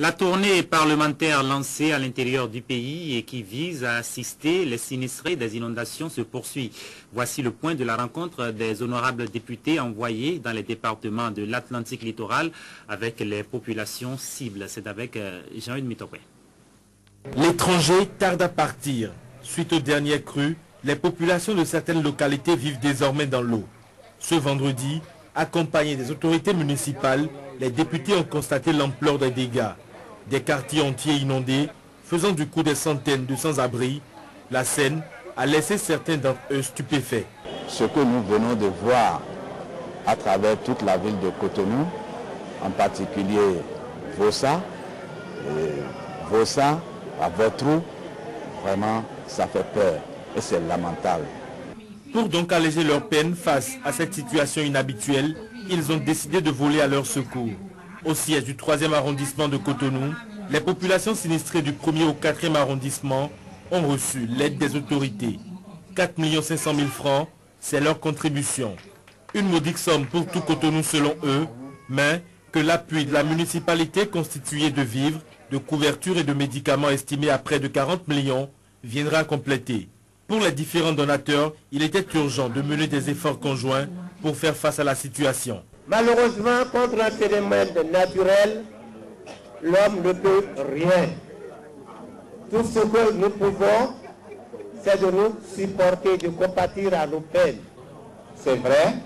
La tournée parlementaire lancée à l'intérieur du pays et qui vise à assister les sinistrés des inondations se poursuit. Voici le point de la rencontre des honorables députés envoyés dans les départements de l'Atlantique littoral avec les populations cibles. C'est avec Jean-Hugues Mitopoué. L'étranger tarde à partir. Suite aux dernières crues, les populations de certaines localités vivent désormais dans l'eau. Ce vendredi, accompagnés des autorités municipales, les députés ont constaté l'ampleur des dégâts. Des quartiers entiers inondés, faisant du coup des centaines de sans-abri. La Seine a laissé certains d'entre eux stupéfaits. Ce que nous venons de voir à travers toute la ville de Cotonou, en particulier Vossa, à Votrou, vraiment ça fait peur et c'est lamentable. Pour donc alléger leur peine face à cette situation inhabituelle, ils ont décidé de voler à leur secours. Au siège du 3e arrondissement de Cotonou, les populations sinistrées du 1er au 4e arrondissement ont reçu l'aide des autorités. 4 500 000 francs, c'est leur contribution. Une modique somme pour tout Cotonou selon eux, mais que l'appui de la municipalité constituée de vivres, de couvertures et de médicaments estimés à près de 40 millions viendra compléter. Pour les différents donateurs, il était urgent de mener des efforts conjoints pour faire face à la situation. Malheureusement, contre un phénomène naturel, l'homme ne peut rien. Tout ce que nous pouvons, c'est de nous supporter, de compatir à nos peines. C'est vrai,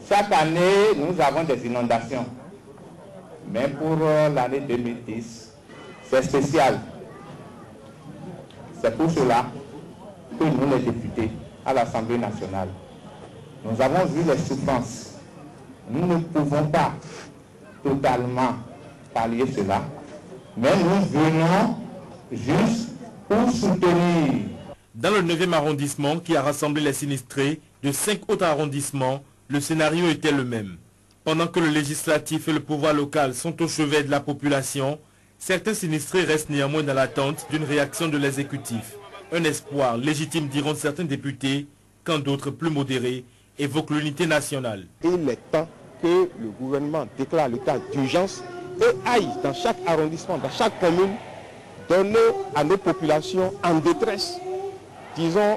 chaque année, nous avons des inondations. Mais pour l'année 2010, c'est spécial. C'est pour cela que nous, les députés, à l'Assemblée nationale, nous avons vu les souffrances. Nous ne pouvons pas totalement pallier cela, mais nous venons juste pour soutenir. Dans le 9e arrondissement, qui a rassemblé les sinistrés de 5 autres arrondissements, le scénario était le même. Pendant que le législatif et le pouvoir local sont au chevet de la population, certains sinistrés restent néanmoins dans l'attente d'une réaction de l'exécutif. Un espoir légitime, diront certains députés, quand d'autres plus modérés évoquent l'unité nationale. Il est temps que le gouvernement déclare l'état d'urgence et aille dans chaque arrondissement, dans chaque commune, donner à nos populations en détresse, disons,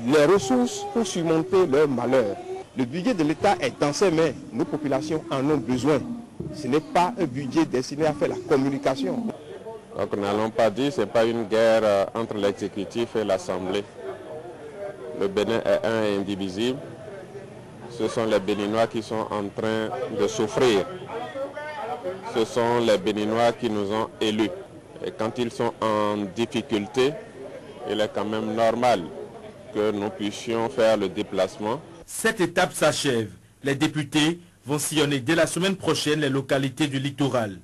les ressources pour surmonter leur malheur. Le budget de l'État est dans ses mains, nos populations en ont besoin. Ce n'est pas un budget destiné à faire la communication. Donc n'allons pas dire que ce n'est pas une guerre entre l'exécutif et l'Assemblée. Le Bénin est un et indivisible. Ce sont les Béninois qui sont en train de souffrir. Ce sont les Béninois qui nous ont élus. Et quand ils sont en difficulté, il est quand même normal que nous puissions faire le déplacement. Cette étape s'achève. Les députés vont sillonner dès la semaine prochaine les localités du littoral.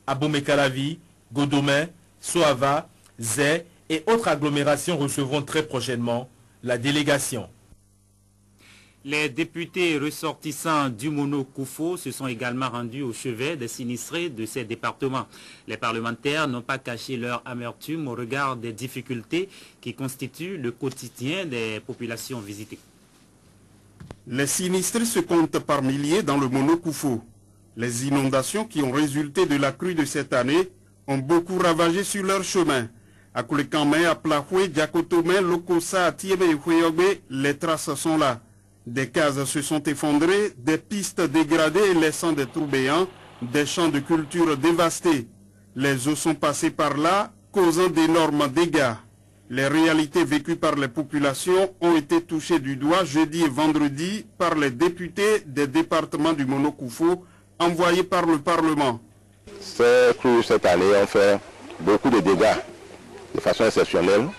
Abomey-Calavi, Godomé, Soava, Zé et autres agglomérations recevront très prochainement la délégation. Les députés ressortissants du Mono-Koufo se sont également rendus au chevet des sinistrés de ces départements. Les parlementaires n'ont pas caché leur amertume au regard des difficultés qui constituent le quotidien des populations visitées. Les sinistrés se comptent par milliers dans le Mono-Koufo. Les inondations qui ont résulté de la crue de cette année ont beaucoup ravagé sur leur chemin. À Koulekamé, à Plahoué, Diakotomé, Lokosa, Atiebe et Houéogbe, les traces sont là. Des cases se sont effondrées, des pistes dégradées laissant des trous béants, des champs de culture dévastés. Les eaux sont passées par là, causant d'énormes dégâts. Les réalités vécues par les populations ont été touchées du doigt jeudi et vendredi par les députés des départements du Mono-Koufo envoyés par le Parlement. Ces crues cette année ont fait beaucoup de dégâts de façon exceptionnelle,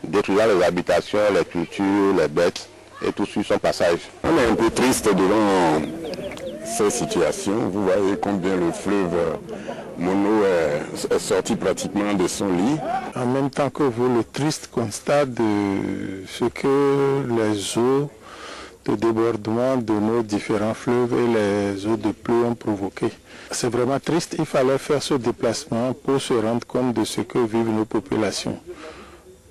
détruisant les habitations, les cultures, les bêtes et tout sur son passage. On est un peu triste devant ces situations. Vous voyez combien le fleuve Mono est sorti pratiquement de son lit. En même temps que vous, le triste constat de ce que les eaux de débordement de nos différents fleuves et les eaux de pluie ont provoqué. C'est vraiment triste, il fallait faire ce déplacement pour se rendre compte de ce que vivent nos populations.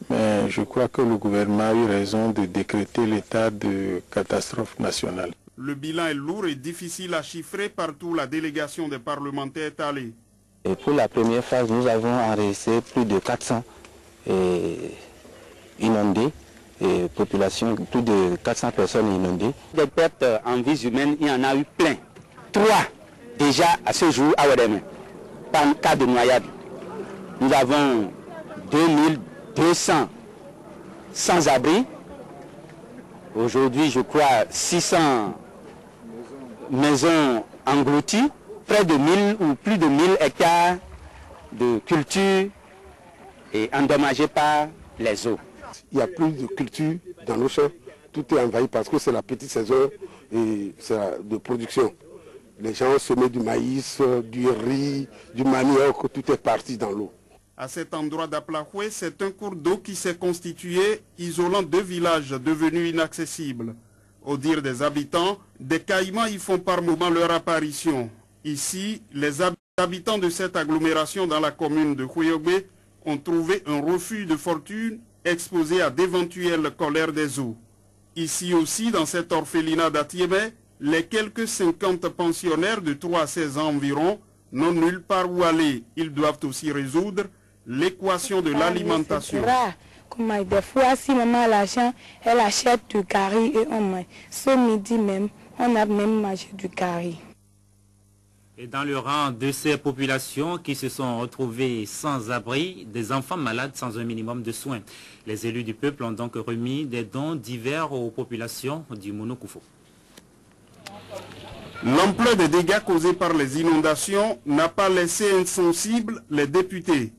Mais je crois que le gouvernement a eu raison de décréter l'état de catastrophe nationale. Le bilan est lourd et difficile à chiffrer partout où la délégation des parlementaires est allée. Et pour la première phase, nous avons enregistré plus de 400 inondés, et population, plus de 400 personnes inondées. Des pertes en vies humaines, il y en a eu plein. 3 déjà à ce jour à Ouadémé, par cas de noyade. Nous avons 2200 sans-abri. Aujourd'hui, je crois 600 maisons englouties, près de 1000 ou plus de 1000 hectares de culture et endommagés par les eaux. Il n'y a plus de culture dans nos champs, tout est envahi parce que c'est la petite saison et de production. Les gens semaient du maïs, du riz, du manioc, tout est parti dans l'eau. À cet endroit d'Aplahoué, c'est un cours d'eau qui s'est constitué, isolant 2 villages devenus inaccessibles. Au dire des habitants, des caïmans y font par moments leur apparition. Ici, les habitants de cette agglomération dans la commune de Houéogbe ont trouvé un refuge de fortune exposé à d'éventuelles colères des eaux. Ici aussi, dans cet orphelinat d'Atiémé, les quelques 50 pensionnaires de 3 à 16 ans environ n'ont nulle part où aller. Ils doivent aussi résoudre l'équation de l'alimentation. Des fois, si maman a l'argent, elle achète du curry et on mange. Ce midi même, on a même mangé du curry. Et dans le rang de ces populations qui se sont retrouvées sans abri, des enfants malades sans un minimum de soins. Les élus du peuple ont donc remis des dons divers aux populations du Mono-Koufo. L'ampleur des dégâts causés par les inondations n'a pas laissé insensibles les députés.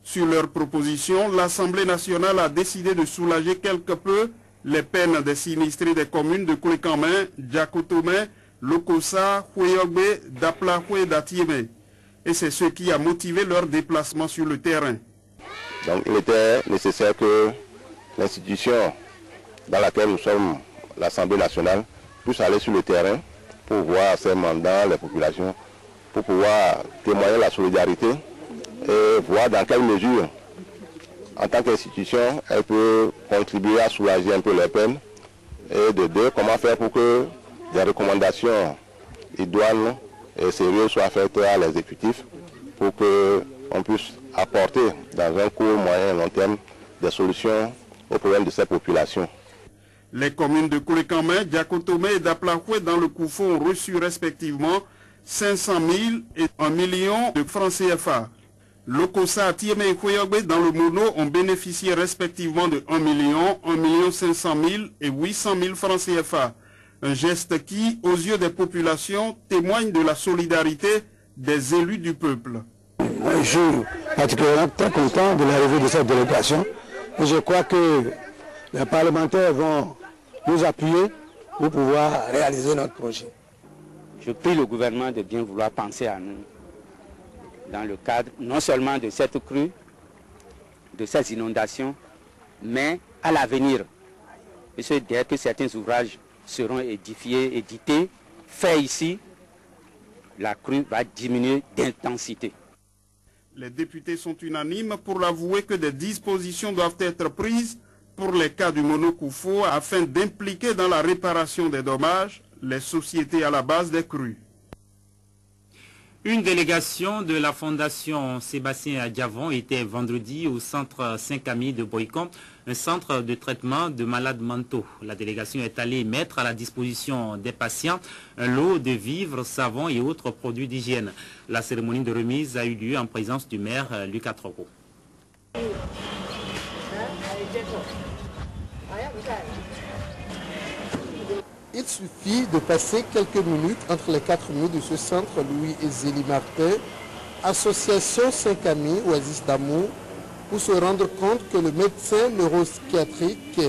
Sur leur proposition, l'Assemblée nationale a décidé de soulager quelque peu les peines des sinistrés des communes de Koulekamé, Djakotomé, Lokossa, Houéogbe, Daplahoué et d'Atiémé. Et c'est ce qui a motivé leur déplacement sur le terrain. Donc il était nécessaire que l'institution dans laquelle nous sommes, l'Assemblée nationale, puisse aller sur le terrain pour voir ses mandats, les populations, pour pouvoir témoigner la solidarité et voir dans quelle mesure, en tant qu'institution, elle peut contribuer à soulager un peu les peines et de deux, comment faire pour que des recommandations idoines et sérieuses soient faites à l'exécutif pour qu'on puisse apporter dans un court, moyen et long terme des solutions aux problèmes de ces populations. Les communes de Koulekamé, Djakotomé et Daplahoué dans le Koufo ont reçu respectivement 500 000 et 1 million de francs CFA. Lokossa, Atiémé et Houéogbe dans le Mono ont bénéficié respectivement de 1 million, 1 million 500 000 et 800 000 francs CFA. Un geste qui, aux yeux des populations, témoigne de la solidarité des élus du peuple. Je suis particulièrement très content de l'arrivée de cette délégation et je crois que les parlementaires vont nous appuyer pour pouvoir réaliser notre projet. Je prie le gouvernement de bien vouloir penser à nous dans le cadre non seulement de cette crue, de ces inondations, mais à l'avenir. Et ce, dès que certains ouvrages seront édités, faits ici, la crue va diminuer d'intensité. Les députés sont unanimes pour avouer que des dispositions doivent être prises pour les cas du Mono-Koufo afin d'impliquer dans la réparation des dommages les sociétés à la base des crues. Une délégation de la Fondation Sébastien Adjavon était vendredi au centre Saint-Camille de Boycon, un centre de traitement de malades mentaux. La délégation est allée mettre à la disposition des patients un lot de vivres, savons et autres produits d'hygiène. La cérémonie de remise a eu lieu en présence du maire Lucas Troko. Il suffit de passer quelques minutes entre les 4 murs de ce centre Louis et Zélie Martin, association Saint-Camille, Oasis d'amour, pour se rendre compte que le médecin neuropsychiatrique,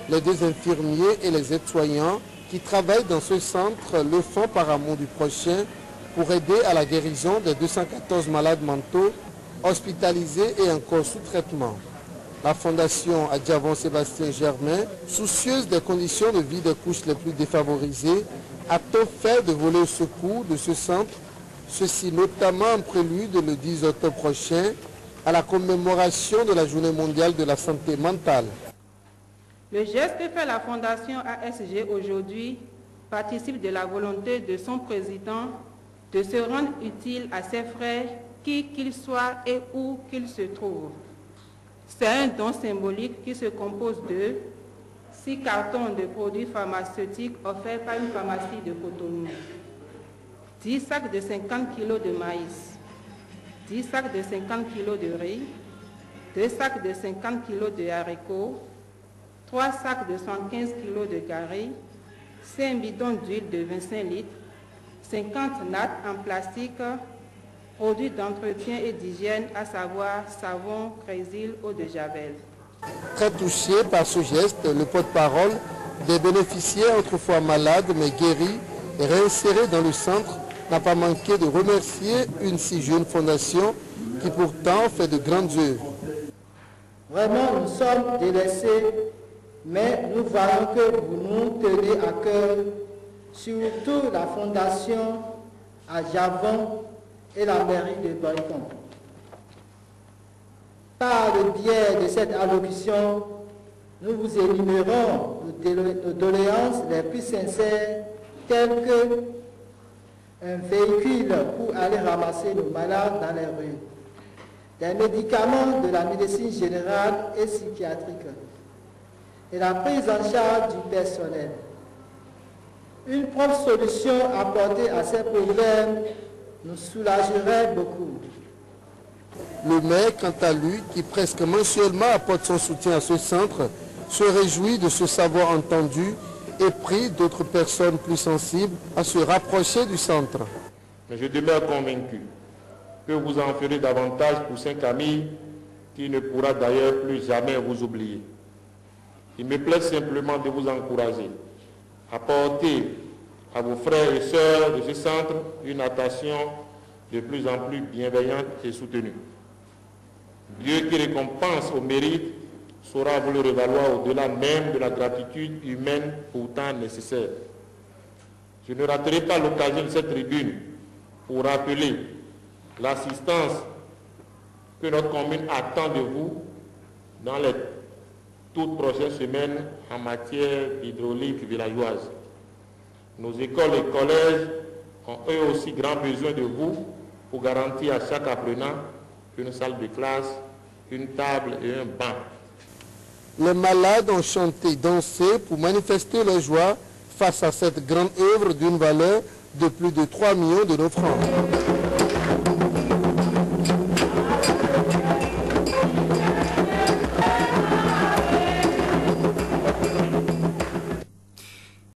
les 2 infirmiers et les aides-soignants qui travaillent dans ce centre le font par amour du prochain pour aider à la guérison des 214 malades mentaux hospitalisés et encore sous traitement. La Fondation Adjavon Sébastien Germain, soucieuse des conditions de vie des couches les plus défavorisées, a tôt fait de voler au secours de ce centre, ceci notamment en prélude le 10 octobre prochain à la commémoration de la Journée mondiale de la santé mentale. Le geste que fait la Fondation ASG aujourd'hui participe de la volonté de son président de se rendre utile à ses frères qui qu'il soit et où qu'il se trouve. C'est un don symbolique qui se compose de 6 cartons de produits pharmaceutiques offerts par une pharmacie de Cotonou, 10 sacs de 50 kg de maïs, 10 sacs de 50 kg de riz, 2 sacs de 50 kg de haricots, 3 sacs de 115 kg de carré, 5 bidons d'huile de 25 litres, 50 nattes en plastique, produits d'entretien et d'hygiène, à savoir savon, crésil, eau de javel. Très touché par ce geste, le porte-parole des bénéficiaires autrefois malades mais guéris et réinsérés dans le centre n'a pas manqué de remercier une si jeune fondation qui pourtant fait de grandes œuvres. Vraiment, nous sommes délaissés, mais nous voyons que vous nous tenez à cœur, surtout la fondation à Javon et la mairie de Baricon. Par le biais de cette allocution, nous vous énumérons nos doléances les plus sincères, telles que un véhicule pour aller ramasser nos malades dans les rues, des médicaments de la médecine générale et psychiatrique, et la prise en charge du personnel. Une propre solution apportée à ces problèmes nous soulagerait beaucoup. Le maire, quant à lui, qui presque mensuellement apporte son soutien à ce centre, se réjouit de se savoir entendu et prie d'autres personnes plus sensibles à se rapprocher du centre. Mais je demeure convaincu que vous en ferez davantage pour Saint-Camille, qui ne pourra d'ailleurs plus jamais vous oublier. Il me plaît simplement de vous encourager à porter à vos frères et sœurs de ce centre une attention de plus en plus bienveillante et soutenue. Dieu qui récompense au mérite saura vous le revaloir au-delà même de la gratitude humaine pourtant nécessaire. Je ne raterai pas l'occasion de cette tribune pour rappeler l'assistance que notre commune attend de vous dans les toutes prochaines semaines en matière hydraulique villageoise. Nos écoles et collèges ont eux aussi grand besoin de vous pour garantir à chaque apprenant une salle de classe, une table et un banc. Les malades ont chanté, dansé pour manifester leur joie face à cette grande œuvre d'une valeur de plus de 3 millions de nos francs.